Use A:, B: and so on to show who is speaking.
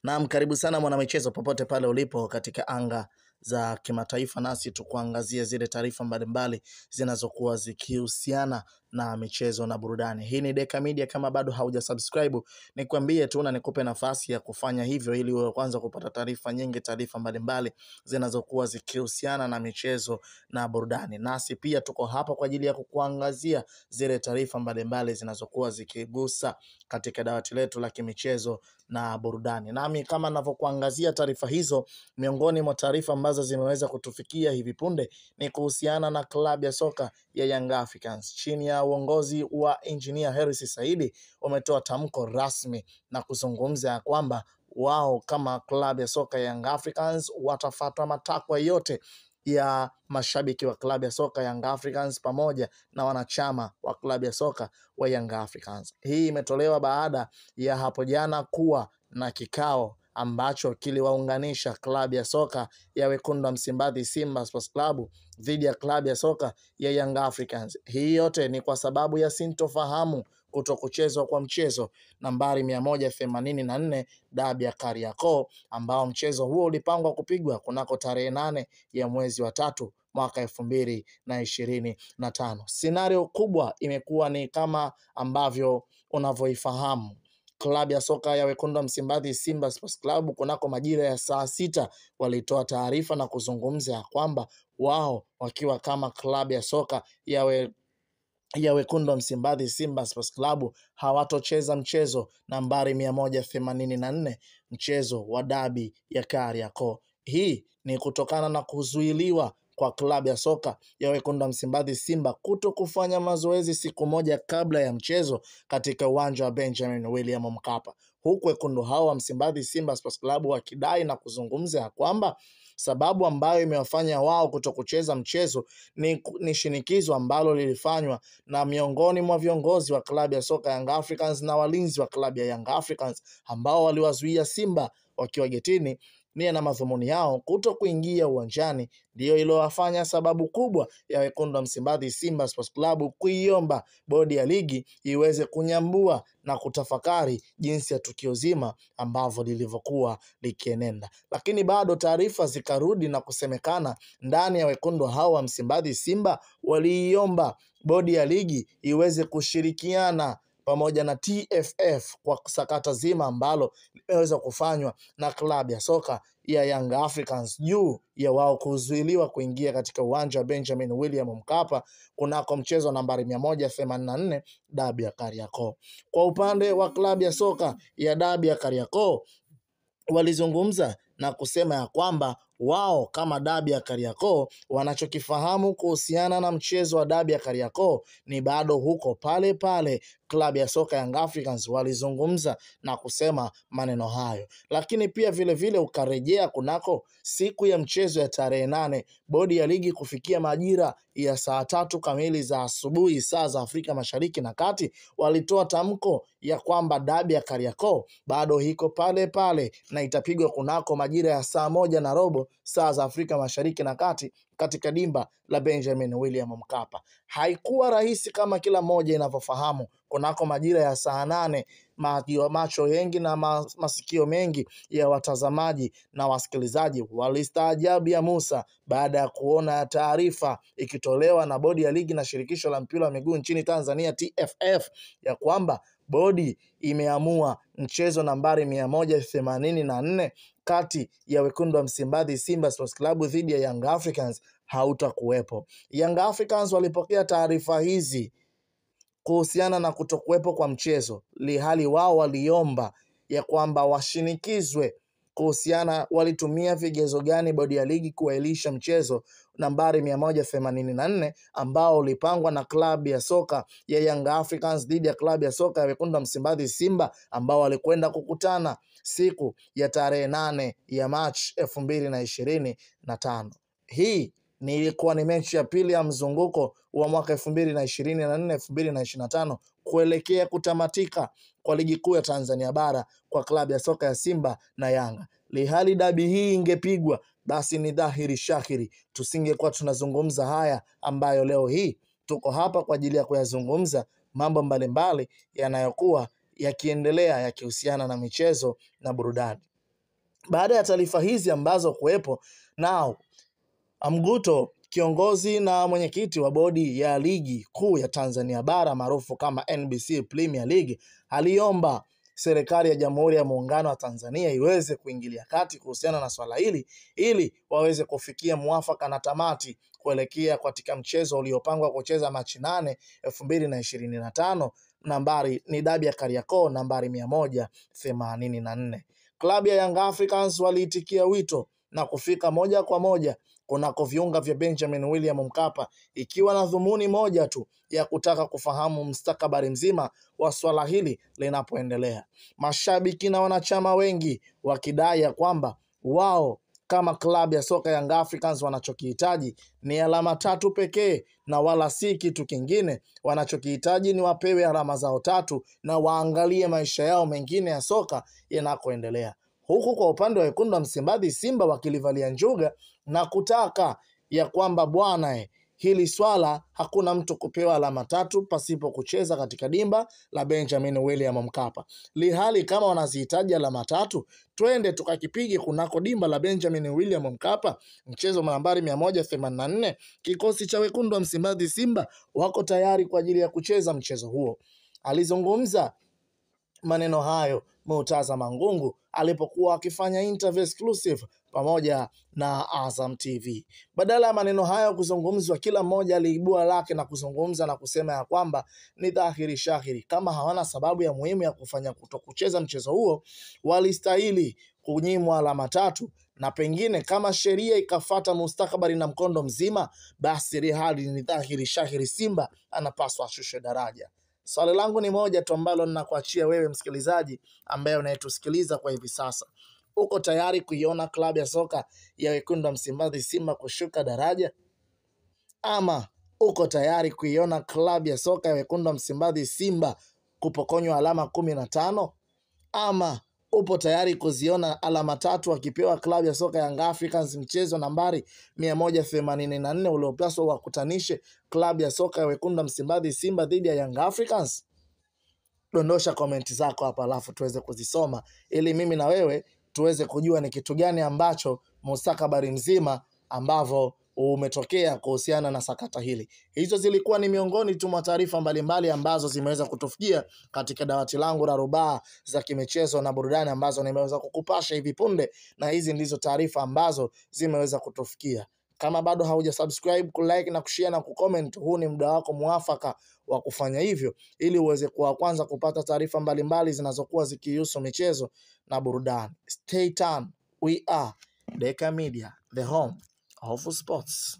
A: Naam, karibu sana mwanamichezo popote pale ulipo katika anga za kimataifa, nasi tukuangazia zile taarifa mbalimbali zinazokuwa zikihusiana na michezo na burudani. Hii ni Deka Media. Kama bado haujasubscribe, nikwambie tu na nikupe nafasi ya kufanya hivyo ili uwe kwanza kupata taarifa nyingi, taarifa mbalimbali zinazokuwa zikihusiana na michezo na burudani. Nasi pia tuko hapa kwa ajili ya kukuangazia zile taarifa mbalimbali zinazokuwa zikigusa katika dawati letu la kimichezo na burudani. Nami kama ninavyokuangazia taarifa hizo, miongoni mwa taarifa ambazo zimeweza kutufikia hivi punde ni kuhusiana na klabu ya soka ya Young Africans chini ya uongozi wa Engineer Hersi Said. Wametoa tamko rasmi na kuzungumza kwamba wao kama klabu ya soka ya Young Africans watafuata matakwa yote ya mashabiki wa klabu ya soka Young Africans pamoja na wanachama wa klabu ya soka wa Young Africans. Hii imetolewa baada ya hapo jana kuwa na kikao ambacho kiliwaunganisha klabu ya soka ya Wekundu wa Msimbazi Simba Sports Club dhidi ya klabu ya soka ya Young Africans. Hii yote ni kwa sababu ya sintofahamu kutokuchezwa kwa mchezo nambari 184 dabi ya Kariakoo, ambao mchezo huo ulipangwa kupigwa kunako tarehe 8 ya mwezi wa 3 mwaka 2025. Scenario kubwa imekuwa ni kama ambavyo unavyoifahamu. Klabu ya soka ya Wekundu wa Msimbazi Simba Sports Club kunako majira ya saa 6 walitoa taarifa na kuzungumza kwamba wao wakiwa kama klabu ya soka ya Wekundu wa Msimbazi Simba Sports Club hawatocheza mchezo nambari 184, mchezo wa dabi ya Kariakoo. Hii ni kutokana na kuzuiliwa kwa klabu ya soka ya Wekundu wa Msimbazi Simba kuto kufanya mazoezi siku moja kabla ya mchezo katika uwanja wa Benjamin William Mkapa, huku wekundu hao wa Msimbazi Simba Sports Club wakidai na kuzungumza kwamba sababu ambayo imewafanya wao kutokucheza mchezo ni shinikizo ambalo lilifanywa na miongoni mwa viongozi wa klabu ya soka Young Africans na walinzi wa klabu ya Young Africans ambao waliwazuia Simba wakiwa getini. Nia na madhumuni yao kuto kuingia uwanjani ndio iliyowafanya sababu kubwa ya Wekundu wa Msimbazi Simba Sports Club kuiomba bodi ya ligi iweze kunyambua na kutafakari jinsi ya tukio zima ambavyo lilivyokuwa likienenda. Lakini bado taarifa zikarudi na kusemekana ndani ya wekundu hao wa Msimbazi Simba waliiomba bodi ya ligi iweze kushirikiana pamoja na TFF kwa sakata zima ambalo limeweza kufanywa na klabu ya soka ya Young Africans juu ya wao kuzuiliwa kuingia katika uwanja wa Benjamin William Mkapa kunako mchezo nambari 184 dabi ya Kariakoo. Kwa upande wa klabu ya soka ya dabi ya Kariakoo, walizungumza na kusema ya kwamba wao kama dabi ya Kariakoo wanachokifahamu kuhusiana na mchezo wa dabi ya Kariakoo ni bado huko pale pale. Klabu ya soka Young Africans walizungumza na kusema maneno hayo, lakini pia vile vile ukarejea kunako siku ya mchezo ya tarehe 8, bodi ya ligi kufikia majira ya saa 3 kamili za asubuhi saa za Afrika Mashariki na Kati walitoa tamko ya kwamba dabi ya Kariakoo bado hiko pale pale na itapigwa kunako majira ya saa 1:15 saa za Afrika Mashariki na Kati katika dimba la Benjamin William Mkapa. Haikuwa rahisi kama kila mmoja inavyofahamu. Kunako majira ya saa 8 macho yengi na masikio mengi ya watazamaji na wasikilizaji walistaajabu ya Musa baada ya kuona taarifa ikitolewa na bodi ya ligi na shirikisho la mpira wa miguu nchini Tanzania TFF ya kwamba bodi imeamua mchezo nambari 184 kati ya Wekundu wa Msimbazi Simba Sports Club dhidi ya Young Africans hautakuwepo. Young Africans walipokea taarifa hizi kuhusiana na kutokuwepo kwa mchezo, lihali wao waliomba ya kwamba washinikizwe kuhusiana walitumia vigezo gani bodi ya ligi kuahirisha mchezo nambari 184 ambao ulipangwa na klabu ya soka ya Young Africans dhidi ya klabu ya soka ya Wekundu wa Msimbazi Simba ambao walikwenda kukutana siku ya tarehe 8 ya Machi 2025. Hii ilikuwa ni mechi ya pili ya mzunguko wa mwaka 2024-2025 kuelekea kutamatika kwa ligi kuu ya Tanzania bara kwa klabu ya soka ya Simba na Yanga. Lihali dabi hii ingepigwa, basi ni dhahiri shahiri tusingekuwa tunazungumza haya ambayo leo hii tuko hapa kwa ajili ya kuyazungumza mambo mbalimbali yanayokuwa yakiendelea yakihusiana na michezo na burudani. Baada ya taarifa hizi ambazo kuwepo nao, Mguto, kiongozi na mwenyekiti wa bodi ya ligi kuu ya Tanzania bara maarufu kama NBC Premier League, aliomba serikali ya Jamhuri ya Muungano wa Tanzania iweze kuingilia kati kuhusiana na swala hili ili waweze kufikia muafaka na tamati kuelekea katika mchezo uliopangwa kucheza Machi 8, 2025, nambari ni dabi ya Kariakoo nambari 184. Klabu ya Young Africans waliitikia wito na kufika moja kwa moja kunako viunga vya Benjamin William Mkapa, ikiwa na dhumuni moja tu ya kutaka kufahamu mustakabali mzima wa swala hili linapoendelea. Mashabiki na wanachama wengi wakidai ya kwamba wao kama klabu ya soka Young Africans wanachokihitaji ni alama 3 pekee na wala si kitu kingine. Wanachokihitaji ni wapewe alama zao 3 na waangalie maisha yao mengine ya soka yanakoendelea. Huku kwa upande wa wekundu wa Msimbazi Simba wakilivalia njuga na kutaka ya kwamba bwana hili swala hakuna mtu kupewa alama 3 pasipo kucheza katika dimba la Benjamin William Mkapa. Lihali kama wanazihitaji alama 3, twende tukakipige kunako dimba la Benjamin William Mkapa, mchezo nambari 184. Kikosi cha wekundu wa Msimbazi Simba wako tayari kwa ajili ya kucheza mchezo huo. Alizungumza maneno hayo Murtaza Mangungu alipokuwa akifanya interview exclusive pamoja na Azam TV. Badala ya maneno hayo kuzungumzwa, kila mmoja aliibua lake na kuzungumza na kusema ya kwamba ni dhahiri shahiri kama hawana sababu ya muhimu ya kufanya kutokucheza mchezo huo, walistahili kunyimwa alama 3, na pengine kama sheria ikafata mustakabali na mkondo mzima, basi hali ni dhahiri shahiri Simba anapaswa ashushe daraja. Swali langu ni moja tu ambalo ninakuachia wewe msikilizaji ambaye unayetusikiliza kwa hivi sasa. Uko tayari kuiona klabu ya soka ya wekundu wa Msimbazi Simba kushuka daraja? Ama uko tayari kuiona klabu ya soka ya wekundu wa Msimbazi Simba kupokonywa alama 15? Ama upo tayari kuziona alama 3 wakipewa klabu ya soka Young Africans mchezo nambari 184 uliopaswa wakutanishe klabu ya soka ya wekundu wa Msimbazi Simba dhidi ya Young Africans? Dondosha komenti zako hapa alafu tuweze kuzisoma ili mimi na wewe tuweze kujua ni kitu gani ambacho mustakabali mzima ambavyo umetokea kuhusiana na sakata hili. Hizo zilikuwa ni miongoni tu mwa taarifa mbalimbali ambazo zimeweza kutufikia katika dawati langu la rubaa za kimichezo na burudani ambazo nimeweza kukupasha hivi punde, na hizi ndizo taarifa ambazo zimeweza kutufikia. Kama bado hauja subscribe, kulike na kushare na kucomment, huu ni muda wako muafaka wa kufanya hivyo ili uweze kuwa kwanza kupata taarifa mbalimbali zinazokuwa zikihusu michezo na burudani. Stay tuned. We are Deka Media, the home of sports.